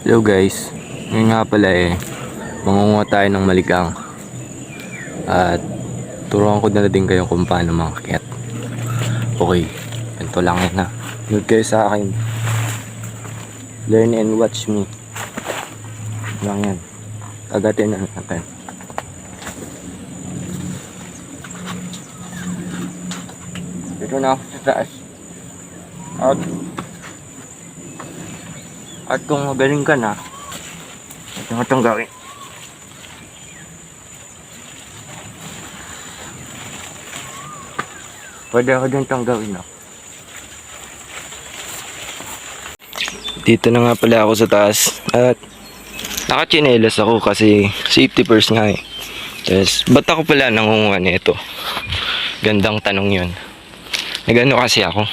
Hello guys, ngayon nga pala mangunguha tayo ng maligang at turuan ko na din kayo kung paano mangakyat. Okay, ganito lang yan ha. Nood kayo sa akin. Learn and watch me. Lang yan. Agatin na natin. Dito na ako sa taas. At kung magaling ka na, ito nga itong gawin. Pwede ako din itong gawin, no? Dito na nga pala ako sa taas. At nakachinelas ako kasi safety first nga eh. Yes. Ba't ako pala nangunguha nito? Gandang tanong yun. Nagano kasi ako.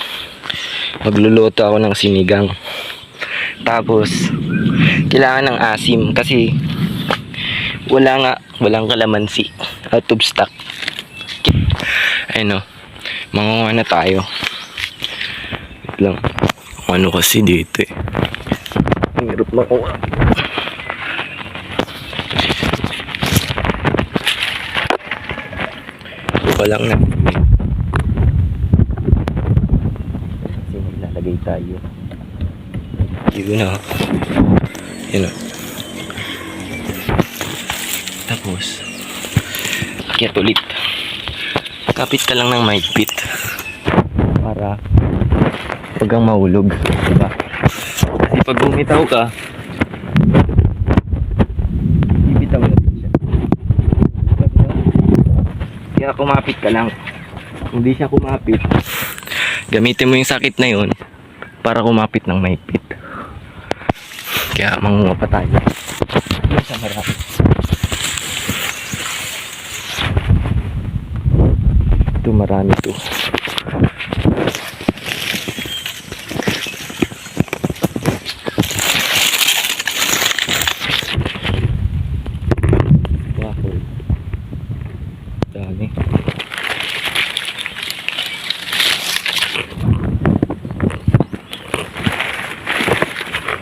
Magluluto ako ng sinigang. Tapos kailangan ng asim kasi walang kalamansi, out of stock. Ayun o, mangunguha na tayo. Wait lang, ano kasi dito ang hirap makuha. Ito lang na kasi maglalagay tayo. Yun na. Yun na. Tapos akyat ulit. Kapit ka lang ng mahigpit para huwag kang mahulog, diba? Kasi pag bumitaw ka, bibitaw na din siya. Kaya kumapit ka lang. Kung di siya kumapit, gamitin mo yung sakit na yun para kumapit ng mahigpit. Kaya mangunguha pa tayo. Sa marami. Ito marami to. Wow. Dami.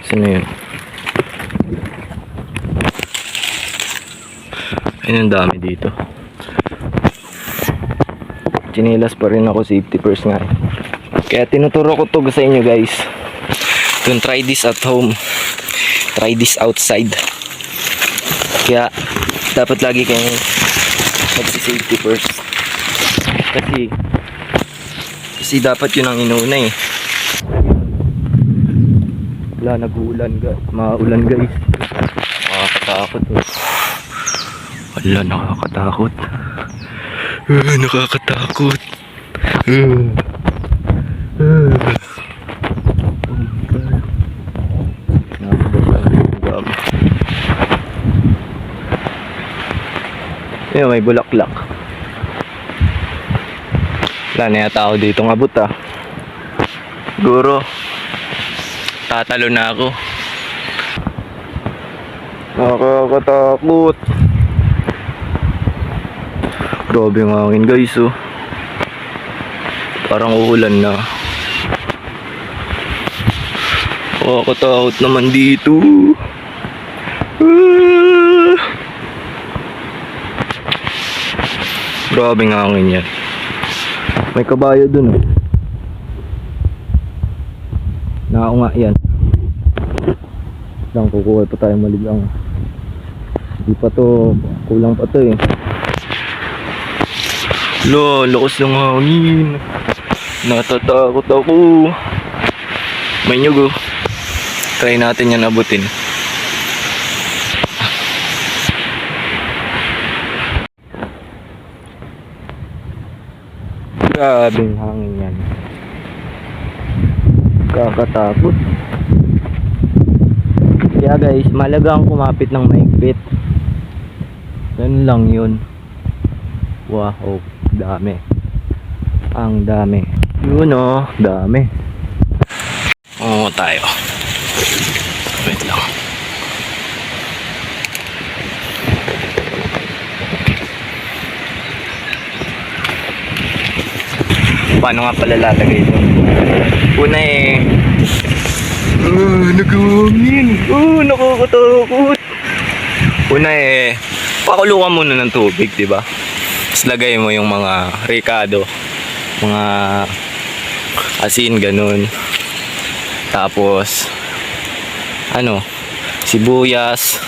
Saan yun? Ayun, ang dami dito. Chinelas pa rin ako, safety first nga. Kaya tinuturo ko to sa inyo guys. Don't try this at home. Try this outside. Kaya dapat lagi kayong mag-safety first. Kasi dapat yun ang inuuna eh. Wala, nag-uulan guys. Maulan guys. Nakakatakot oh. Wala, nakakatakot. Nakakatakot. Ayun, may bulaklak. Wala na yata ako dito ng abot ah. Siguro tatalo na ako. Nakakatakot. Grabe ang hangin guys oh. Parang uulan na. Nakakatakot naman dito. Grabe ang hangin yan. May kabayo dun oh. Nakaunga yan. Lang kukuha pa tayo maligang. Hindi pa to, kulang pa to eh. Lo, lakas ng hangin. Natatakot ako. May nyug oh. Try natin yan abutin. Grabing hangin yan. Kakatakot. Kaya guys, malagang kumapit ng mahigpit. Ganun lang yun. Wow, dami. Ang dami. Yun oh, dami. Oo tayo. Wait lang. Paano nga pala lalagay ito? Una Nagawangin. Nakakatakot. Una pakuluan muna ng tubig, di ba? Tapos lagay mo yung mga ricado, mga asin, ganun. Tapos, sibuyas,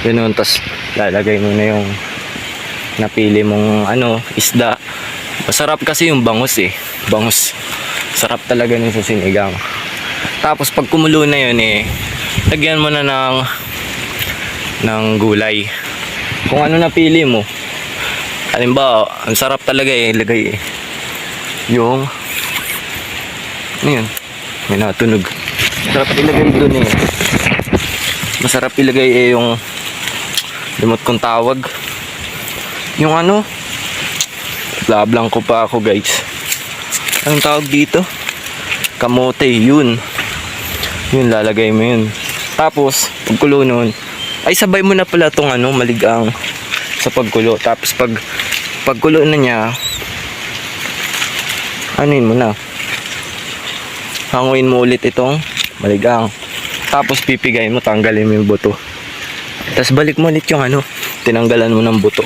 ganun. Tapos lalagay mo na yung napili mong isda. Masarap kasi yung bangus Bangus. Sarap talaga nun sa sinigang. Tapos pag kumulo na yun lagyan mo na ng gulay. Kung ano napili mo. Halimbawa, ang sarap talaga ilagay yung yun, may natunog. Sarap ilagay dun Masarap ilagay yung limot kong tawag. Yung lablang ko pa ako, guys. Anong tawag dito? Kamote, yun. Yun, lalagay mo yun. Tapos, pagkulo nun, ay sabay mo na pala itong maligang sa pagkulo. Tapos pagkulo na niya, anuin mo na. Hanguin mo ulit itong maligang. Tapos pipigay mo, tanggalin mo yung buto. Tapos balik mo ulit yung tinanggalan mo ng buto.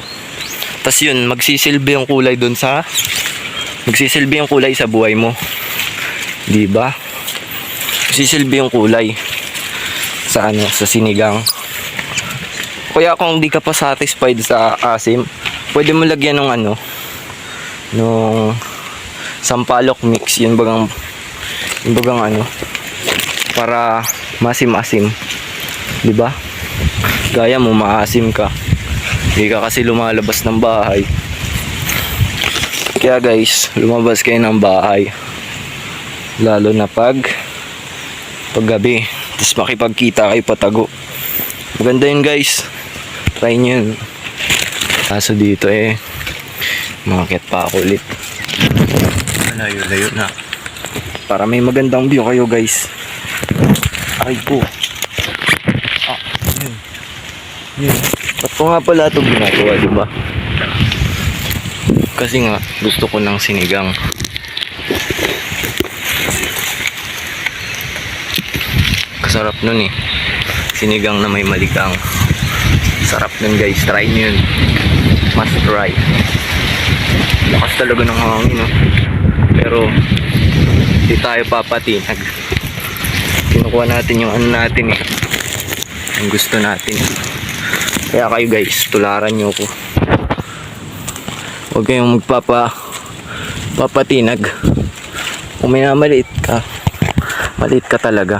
Tapos yun, magsisilbi yung kulay dun magsisilbi yung kulay sa buhay mo. Diba? Magsisilbi yung kulay sa sa sinigang. Kaya kung di ka pa satisfied sa asim, pwede mo lagyan ng nung sampalok mix, yun bagang para masim-asim. Diba? Gaya mo, maasim ka. Hindi ka kasi lumalabas ng bahay. Kaya guys, lumabas kayo ng bahay. Lalo na paggabi. Tapos makipagkita kayo patago. Maganda yun, guys. Try nyo yun. Kaso dito makakit pa ako ulit. Layo-layo na. Para may magandang view kayo, guys. Ay po. Yun. Ba't ko nga pala ito ginagawa, diba? Kasi nga, gusto ko ng sinigang. Kasarap nun Sinigang na may maligang. Sarap nun, guys. Try nyo yun. Must try. Lakas talaga ng hangin, Pero, di tayo papatinag. Kinukuha natin yung natin yung gusto natin. Kaya kayo, guys, tularan nyo ko. Huwag kayong papatinag. Kung may maliit ka talaga.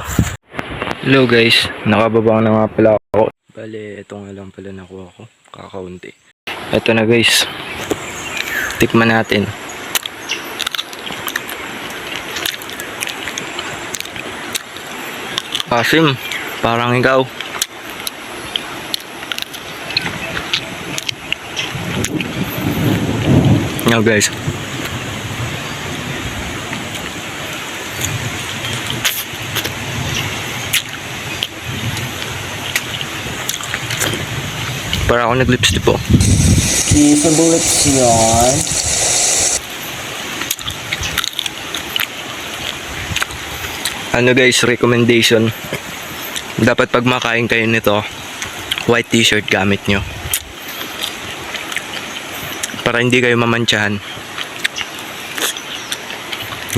Hello, guys, nakababa na nga pala ako. Bale, ito nga lang pala nakuha ko, kakaunti. Ito na, guys, tikman natin. Asim, parang ikaw. Now, guys, para ako nag-lipstick po. Sa bullets yun. Guys, recommendation. Dapat pag makain kayo nito, white t-shirt gamit nyo. Para hindi kayo mamantsahan.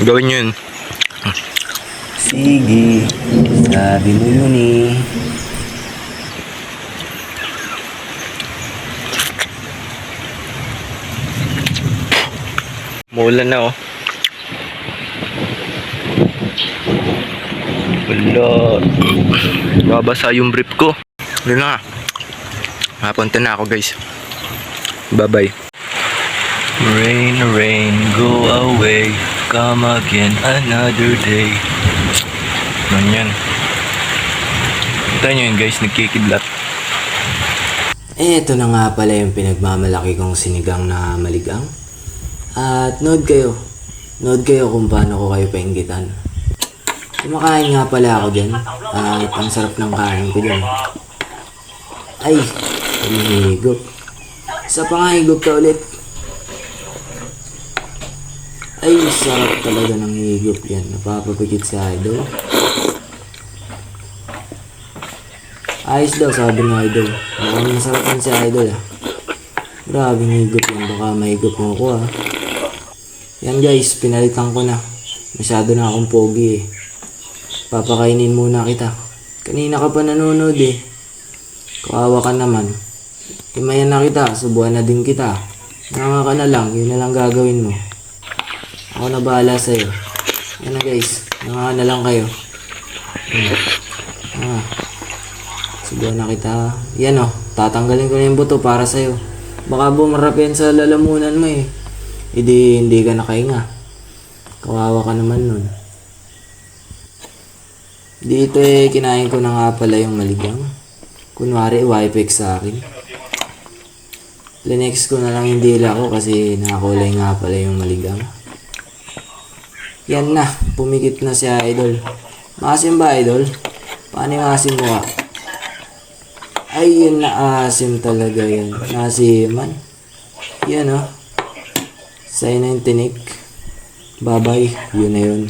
Gawin yun. Sige, sabi mo yun Muulan na Wala. Babasa yung brief ko. Yun na. Mapunta na ako, guys. Bye-bye. Rain, rain, go away. Come again another day. Ganyan. Kita nyo yun, guys. Nagkikidlat. Ito na nga pala yung pinagmamalaki kong sinigang na maligang. At nood kayo kung paano ko kayo painggitan. Kumakain nga pala ako dyan. At ang sarap ng kain ko dyan. Ay, humihigop. Isa pa nga higop ka ulit. Ay, sarap talaga ng higop yan. Napapapikit sa idol. Ayos daw, sabi ng idol. Mukhang masarap yan si idol ah. Grabe higop yan, baka mahigop mo ko ah. Yan guys, pinalitan ko na. Masyado na akong pogi eh. Papakainin muna kita. Kanina ka pa nanonood eh. Kawawa ka naman. Imayan na kita, subuhan na din kita. Nanga ka na lang, yun na lang gagawin mo. Ako na bahala sa'yo. Yan na guys, nanga na lang kayo. Subuhan na kita. Yan oh, tatanggalin ko na yung buto para sa'yo. Baka bumarap yan sa lalamunan mo eh. Hindi ka nakahinga. Kawawa ka naman nun. Dito eh, kinain ko na nga pala yung maligang. Kunwari, wipex sa akin. Linex ko na lang yung dila ko kasi nakakulay nga pala yung maligang. Yan na, pumikit na si idol. Maasim ba idol? Paano yung asim mo ah? Ay, yun na asim talaga yan. Nasiman. Yan oh. Sa'yo na yung tinik. Bye-bye. Yun na yun.